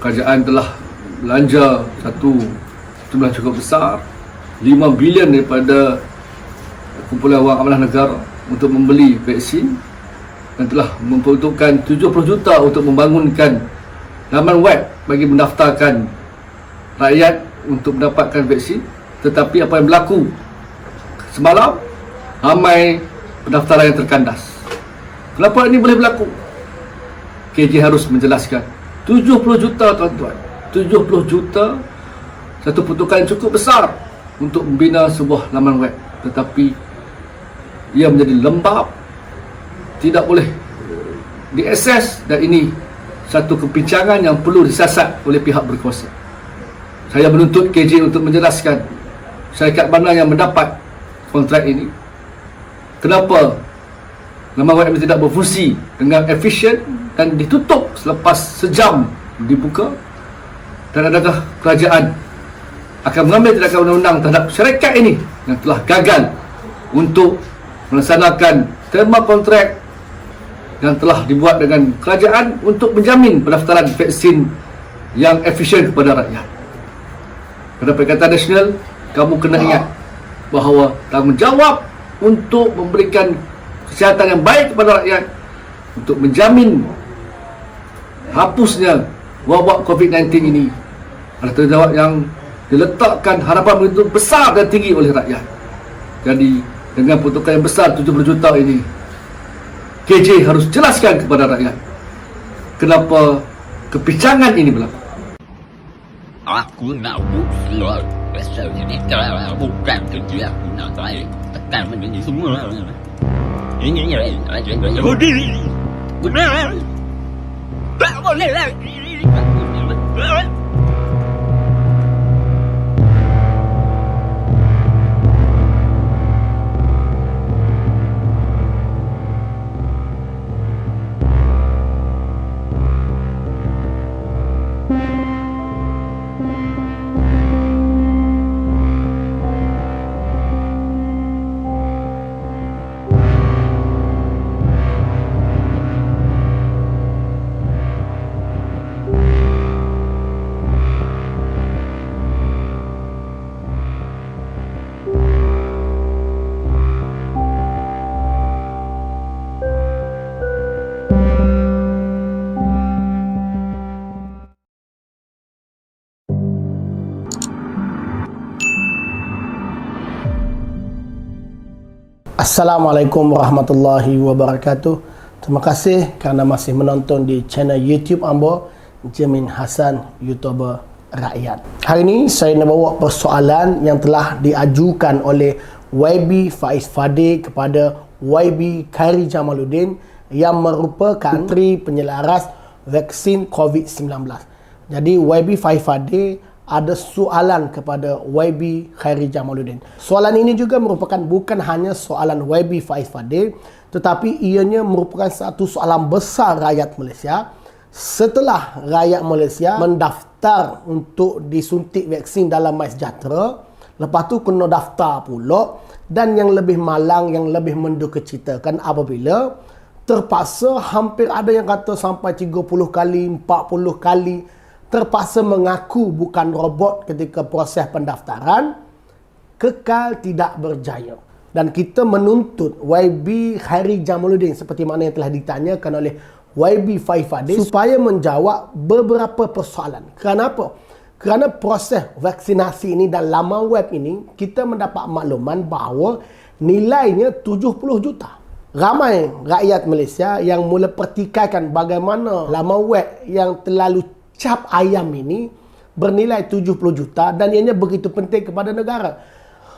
kerajaan telah belanja satu jumlah cukup besar, 5 bilion daripada kumpulan wang amanah negara untuk membeli vaksin, dan telah memperuntukkan 70 juta untuk membangunkan laman web bagi mendaftarkan rakyat untuk mendapatkan vaksin. Tetapi apa yang berlaku semalam, ramai pendaftaran yang terkandas. Kenapa ini boleh berlaku? KJ harus menjelaskan. 70 juta tuan-tuan, 70 juta, satu peruntukan yang cukup besar untuk membina sebuah laman web, tetapi ia menjadi lembab, tidak boleh diakses, dan ini satu kepincangan yang perlu disiasat oleh pihak berkuasa. Saya menuntut KJ untuk menjelaskan syarikat mana yang mendapat kontrak ini, kenapa laman web ini tidak berfungsi dengan efisien dan ditutup selepas sejam dibuka, dan adakah kerajaan akan mengambil tindakan undang-undang terhadap syarikat ini yang telah gagal untuk melaksanakan terma kontrak yang telah dibuat dengan kerajaan untuk menjamin pendaftaran vaksin yang efisien kepada rakyat. Pada Perikatan Nasional, kamu kena ingat bahawa tanggungjawab untuk memberikan kesihatan yang baik kepada rakyat, untuk menjamin hapusnya wabak COVID-19 ini, adalah tanggungjawab yang diletakkan harapan begitu besar dan tinggi oleh rakyat. Jadi dengan peruntukan yang besar 70 juta ini, KJ harus jelaskan kepada rakyat kenapa kepincangan ini berlaku. Aku nak buat pasal ini kerana bukan kerja aku nak tarik tekan menjadi semua. Ini aja benar. Tak boleh lagi. Assalamualaikum warahmatullahi wabarakatuh. Terima kasih kerana masih menonton di channel YouTube Ambo, Jamin Hassan, YouTuber rakyat. Hari ini saya nak bawa persoalan yang telah diajukan oleh YB Faiz Fadil kepada YB Khairi Jamaluddin yang merupakan Menteri Penyelaras Vaksin COVID-19. Jadi YB Faiz Fadil ada soalan kepada YB Khairi Jamaluddin. Soalan ini juga merupakan bukan hanya soalan YB Faiz Fadil, tetapi ianya merupakan satu soalan besar rakyat Malaysia. Setelah rakyat Malaysia mendaftar untuk disuntik vaksin dalam MySejahtera, lepas tu kena daftar pula, dan yang lebih malang, yang lebih mendukacitakan apabila terpaksa, hampir ada yang kata sampai 30 kali, 40 kali terpaksa mengaku bukan robot ketika proses pendaftaran, kekal tidak berjaya. Dan kita menuntut YB Khairi Jamaluddin, seperti mana yang telah ditanyakan oleh YB Faiz Fadil, supaya menjawab beberapa persoalan. Kenapa? Kerana proses vaksinasi ini dan laman web ini, kita mendapat makluman bahawa nilainya 70 juta. Ramai rakyat Malaysia yang mula pertikaikan bagaimana laman web yang terlalu cap ayam ini bernilai 70 juta dan ianya begitu penting kepada negara.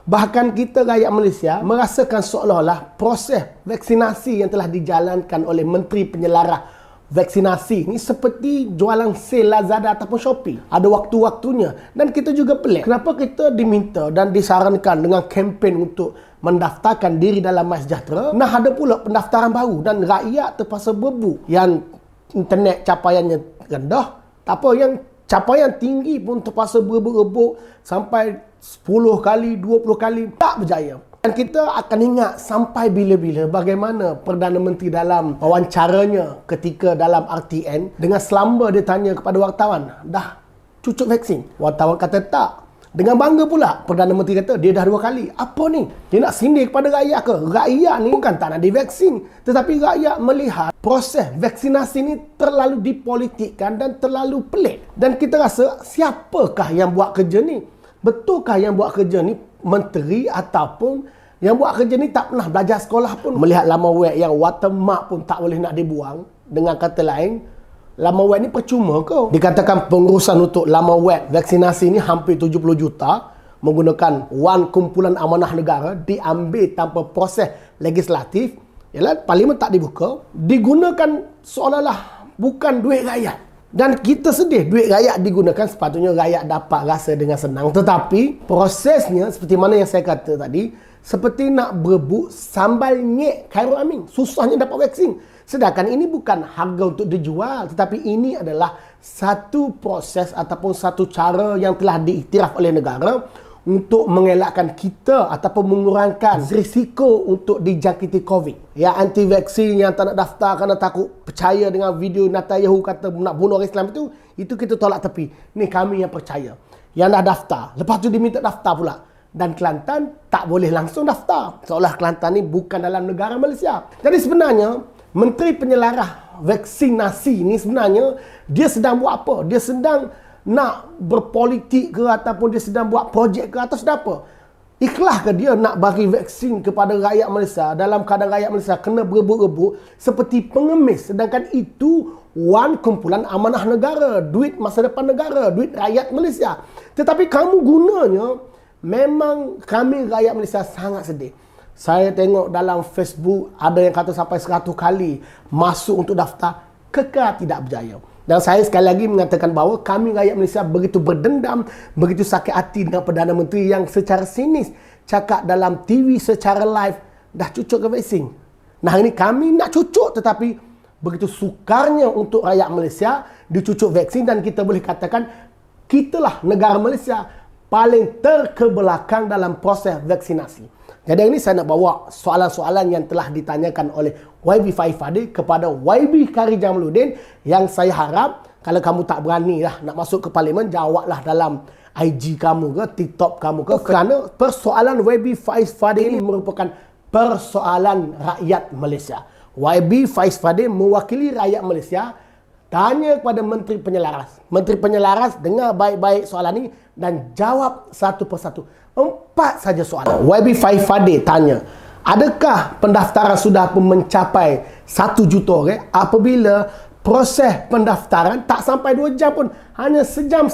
Bahkan kita rakyat Malaysia merasakan seolah-olah proses vaksinasi yang telah dijalankan oleh Menteri Penyelaras Vaksinasi ini seperti jualan sale Lazada ataupun Shopee. Ada waktu-waktunya. Dan kita juga pelik. Kenapa kita diminta dan disarankan dengan kempen untuk mendaftarkan diri dalam MySejahtera, nah ada pula pendaftaran baru dan rakyat terpaksa berebut. Yang internet capaiannya rendah, tak apa, yang capaian tinggi pun terpaksa berebut-rebut sampai 10 kali, 20 kali, tak berjaya. Dan kita akan ingat sampai bila-bila bagaimana Perdana Menteri dalam wawancaranya ketika dalam RTN dengan selamba dia tanya kepada wartawan, dah cucuk vaksin? Wartawan kata tak. Dengan bangga pula Perdana Menteri kata dia dah 2 kali. Apa ni? Dia nak sindir kepada rakyat ke? Rakyat ni bukan tak nak divaksin, tetapi rakyat melihat proses vaksinasi ni terlalu dipolitikkan dan terlalu pelik. Dan kita rasa siapakah yang buat kerja ni? Betulkah yang buat kerja ni menteri ataupun yang buat kerja ni tak pernah belajar sekolah pun? Melihat laman web yang watermark pun tak boleh nak dibuang. Dengan kata lain, laman web ni percuma ke? Dikatakan pengurusan untuk laman web vaksinasi ni hampir 70 juta menggunakan wang kumpulan amanah negara, diambil tanpa proses legislatif. Yalah, parlimen tak dibuka, digunakan seolah-olah bukan duit rakyat. Dan kita sedih duit rakyat digunakan, sepatutnya rakyat dapat rasa dengan senang. Tetapi prosesnya seperti mana yang saya kata tadi, seperti nak berebut sambal nyek Khairul Amin. Susahnya dapat vaksin. Sedangkan ini bukan harga untuk dijual, tetapi ini adalah satu proses ataupun satu cara yang telah diiktiraf oleh negara untuk mengelakkan kita ataupun mengurangkan risiko untuk dijangkiti COVID. Yang anti vaksin, yang tak nak daftar kerana takut percaya dengan video Netanyahu kata nak bunuh orang Islam itu kita tolak tepi. Ni kami yang percaya. Yang dah daftar, lepas tu diminta daftar pula. Dan Kelantan tak boleh langsung daftar. Seolah Kelantan ni bukan dalam negara Malaysia. Jadi sebenarnya Menteri Penyelarah Vaksinasi ni sebenarnya dia sedang buat apa? Dia sedang nak berpolitik ke ataupun dia sedang buat projek ke atau sedang apa? Ikhlas ke dia nak bagi vaksin kepada rakyat Malaysia dalam keadaan rakyat Malaysia kena berebut-rebut seperti pengemis, sedangkan itu wang kumpulan amanah negara, duit masa depan negara, duit rakyat Malaysia. Tetapi kamu gunanya, memang kami rakyat Malaysia sangat sedih. Saya tengok dalam Facebook ada yang kata sampai 100 kali masuk untuk daftar, kekal tidak berjaya. Dan saya sekali lagi mengatakan bahawa kami rakyat Malaysia begitu berdendam, begitu sakit hati dengan Perdana Menteri yang secara sinis cakap dalam TV secara live, dah cucuk ke vaksin. Nah, ini kami nak cucuk tetapi begitu sukarnya untuk rakyat Malaysia dicucuk vaksin, dan kita boleh katakan kitalah negara Malaysia paling terkebelakang dalam proses vaksinasi. Jadi ini saya nak bawa soalan-soalan yang telah ditanyakan oleh YB Faiz Fadil kepada YB Kari Jamaluddin, yang saya harap kalau kamu tak berani lah nak masuk ke parlimen, jawablah dalam IG kamu ke, TikTok kamu ke, kerana persoalan YB Faiz Fadil ini merupakan persoalan rakyat Malaysia. YB Faiz Fadil mewakili rakyat Malaysia, tanya kepada Menteri Penyelaras. Menteri Penyelaras dengar baik-baik soalan ini dan jawab satu persatu. 4 saja soalan. YB Faiz Fadil tanya, adakah pendaftaran sudah pun mencapai 1 juta orang apabila proses pendaftaran tak sampai 2 jam pun, hanya 1.5 jam?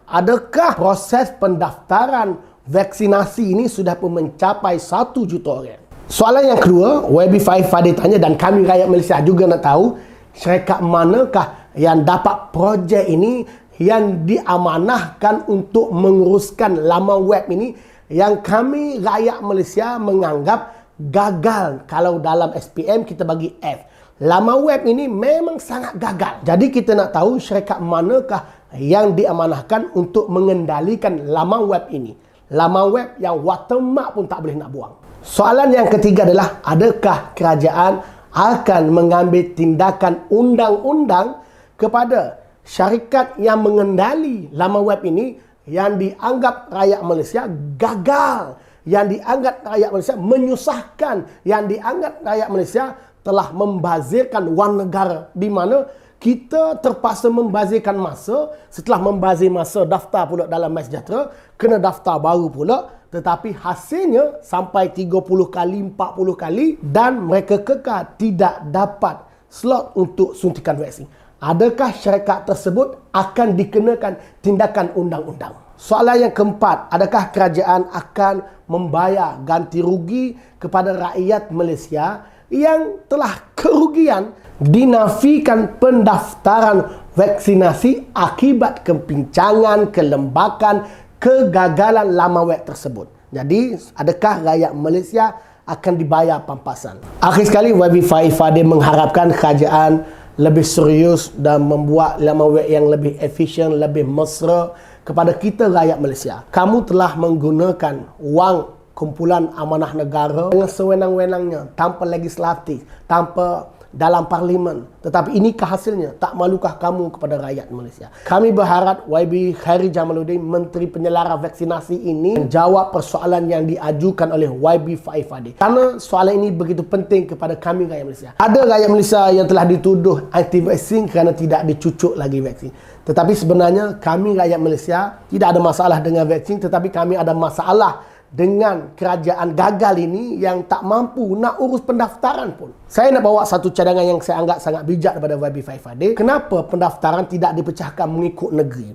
Adakah proses pendaftaran vaksinasi ini sudah pun mencapai 1 juta orang? Soalan yang kedua, YB Faiz Fadil tanya, dan kami rakyat Malaysia juga nak tahu, syarikat manakah yang dapat projek ini, yang diamanahkan untuk menguruskan laman web ini, yang kami rakyat Malaysia menganggap gagal. Kalau dalam SPM kita bagi F. Laman web ini memang sangat gagal. Jadi kita nak tahu syarikat manakah yang diamanahkan untuk mengendalikan laman web ini. Laman web yang watermark pun tak boleh nak buang. Soalan yang ketiga adalah, adakah kerajaan akan mengambil tindakan undang-undang kepada syarikat yang mengendali laman web ini, yang dianggap rakyat Malaysia gagal, yang dianggap rakyat Malaysia menyusahkan, yang dianggap rakyat Malaysia telah membazirkan wang negara, di mana kita terpaksa membazirkan masa. Setelah membazir masa, daftar pula dalam MySejahtera, kena daftar baru pula, tetapi hasilnya sampai 30 kali, 40 kali, dan mereka kekal tidak dapat slot untuk suntikan vaksin. Adakah syarikat tersebut akan dikenakan tindakan undang-undang? Soalan yang keempat, adakah kerajaan akan membayar ganti rugi kepada rakyat Malaysia yang telah kerugian dinafikan pendaftaran vaksinasi akibat kepincangan, kelembakan, kegagalan laman web tersebut? Jadi, adakah rakyat Malaysia akan dibayar pampasan? Akhir sekali, YB Faiz Fadil mengharapkan kerajaan lebih serius dan membuat laman web yang lebih efisien, lebih mesra kepada kita rakyat Malaysia. Kamu telah menggunakan wang kumpulan amanah negara dengan sewenang-wenangnya, tanpa legislatif, tanpa dalam parlimen. Tetapi inikah hasilnya? Tak malukah kamu kepada rakyat Malaysia? Kami berharap YB Khairy Jamaluddin, Menteri Penyelara Vaksinasi ini, menjawab persoalan yang diajukan oleh YB Faiz Fadil. Karena soalan ini begitu penting kepada kami rakyat Malaysia. Ada rakyat Malaysia yang telah dituduh anti vaksin kerana tidak dicucuk lagi vaksin. Tetapi sebenarnya kami rakyat Malaysia tidak ada masalah dengan vaksin, tetapi kami ada masalah dengan kerajaan gagal ini yang tak mampu nak urus pendaftaran pun. Saya nak bawa satu cadangan yang saya anggap sangat bijak daripada YB Faiz Fadil. Kenapa pendaftaran tidak dipecahkan mengikut negeri?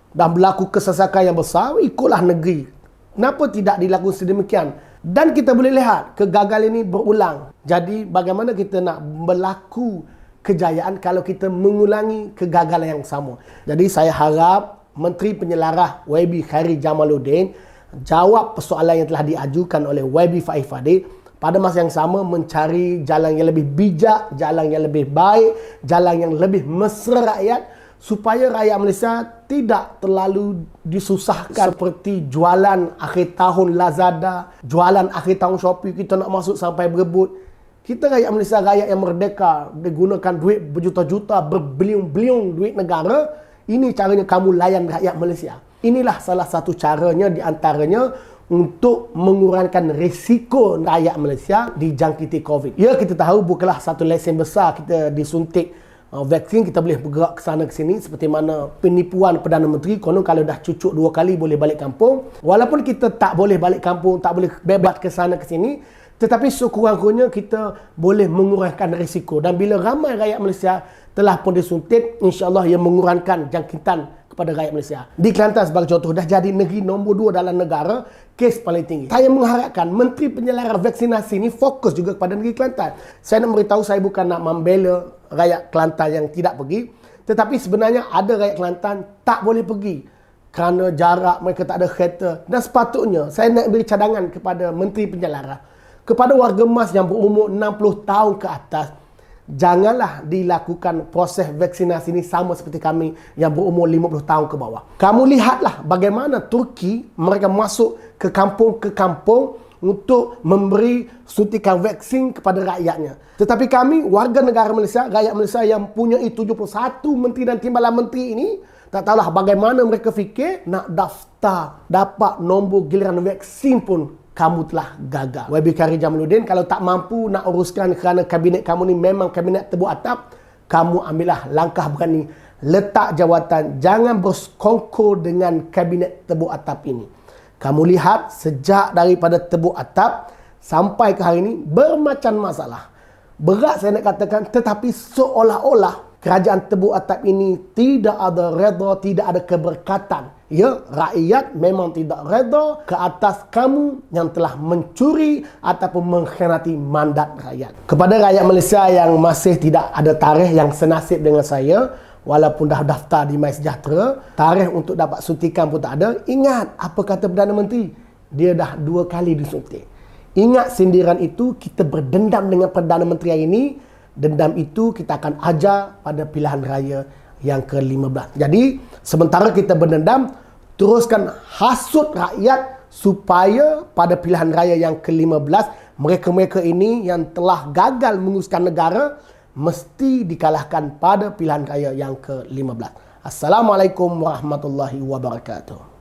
Dan berlaku kesesakan yang besar, ikutlah negeri. Kenapa tidak dilakukan sedemikian? Dan kita boleh lihat kegagalan ini berulang. Jadi bagaimana kita nak berlaku kejayaan kalau kita mengulangi kegagalan yang sama? Jadi saya harap Menteri Penyelarah YB Khairy Jamaluddin jawab persoalan yang telah diajukan oleh YB Faiz Fadil, pada masa yang sama mencari jalan yang lebih bijak, jalan yang lebih baik, jalan yang lebih mesra rakyat, supaya rakyat Malaysia tidak terlalu disusahkan seperti jualan akhir tahun Lazada, jualan akhir tahun Shopee, kita nak masuk sampai berebut. Kita rakyat Malaysia, rakyat yang merdeka, digunakan duit berjuta-juta, berbilion-bilion duit negara. Ini caranya kamu layan rakyat Malaysia. Inilah salah satu caranya di antaranya untuk mengurangkan risiko rakyat Malaysia dijangkiti COVID. Ya, kita tahu bukanlah satu lesen besar kita disuntik vaksin, kita boleh bergerak ke sana ke sini seperti mana penipuan Perdana Menteri, konon kalau dah cucuk 2 kali boleh balik kampung. Walaupun kita tak boleh balik kampung, tak boleh bebas ke sana ke sini, tetapi sekurang-kurangnya kita boleh mengurangkan risiko. Dan bila ramai rakyat Malaysia telah pun disuntik, insya-Allah ia mengurangkan jangkitan kepada rakyat Malaysia. Di Kelantan sebagai contoh dah jadi negeri nombor 2 dalam negara kes paling tinggi. Saya mengharapkan Menteri Penyelara Vaksinasi ini fokus juga kepada negeri Kelantan. Saya nak beritahu, saya bukan nak membela rakyat Kelantan yang tidak pergi, tetapi sebenarnya ada rakyat Kelantan tak boleh pergi kerana jarak, mereka tak ada kereta. Dan sepatutnya saya nak beri cadangan kepada Menteri Penyelara, kepada warga emas yang berumur 60 tahun ke atas, janganlah dilakukan proses vaksinasi ini sama seperti kami yang berumur 50 tahun ke bawah. Kamu lihatlah bagaimana Turki mereka masuk ke kampung untuk memberi suntikan vaksin kepada rakyatnya. Tetapi kami, warga negara Malaysia, rakyat Malaysia yang punya 71 menteri dan timbalan menteri ini, tak tahulah bagaimana mereka fikir nak daftar, dapat nombor giliran vaksin pun kamu telah gagal. YB Khairy Jamaluddin, kalau tak mampu nak uruskan kerana kabinet kamu ni memang kabinet tebuk atap, kamu ambillah langkah berani, letak jawatan, jangan bersekongkol dengan kabinet tebuk atap ini. Kamu lihat sejak daripada tebuk atap sampai ke hari ini bermacam masalah. Berat saya nak katakan, tetapi seolah-olah kerajaan tebuk atap ini tidak ada redha, tidak ada keberkatan. Ya, rakyat memang tidak redha ke atas kamu yang telah mencuri ataupun mengkhianati mandat rakyat. Kepada rakyat Malaysia yang masih tidak ada tarikh yang senasib dengan saya, walaupun dah daftar di MySejahtera, tarikh untuk dapat suntikan pun tak ada, ingat apa kata Perdana Menteri? Dia dah 2 kali disuntik. Ingat sindiran itu, kita berdendam dengan Perdana Menteri hari ini. Dendam itu kita akan ajar pada pilihan raya yang ke-15. Jadi, sementara kita berdendam, teruskan hasut rakyat supaya pada pilihan raya yang ke-15, mereka-mereka ini yang telah gagal menguruskan negara mesti dikalahkan pada pilihan raya yang ke-15. Assalamualaikum warahmatullahi wabarakatuh.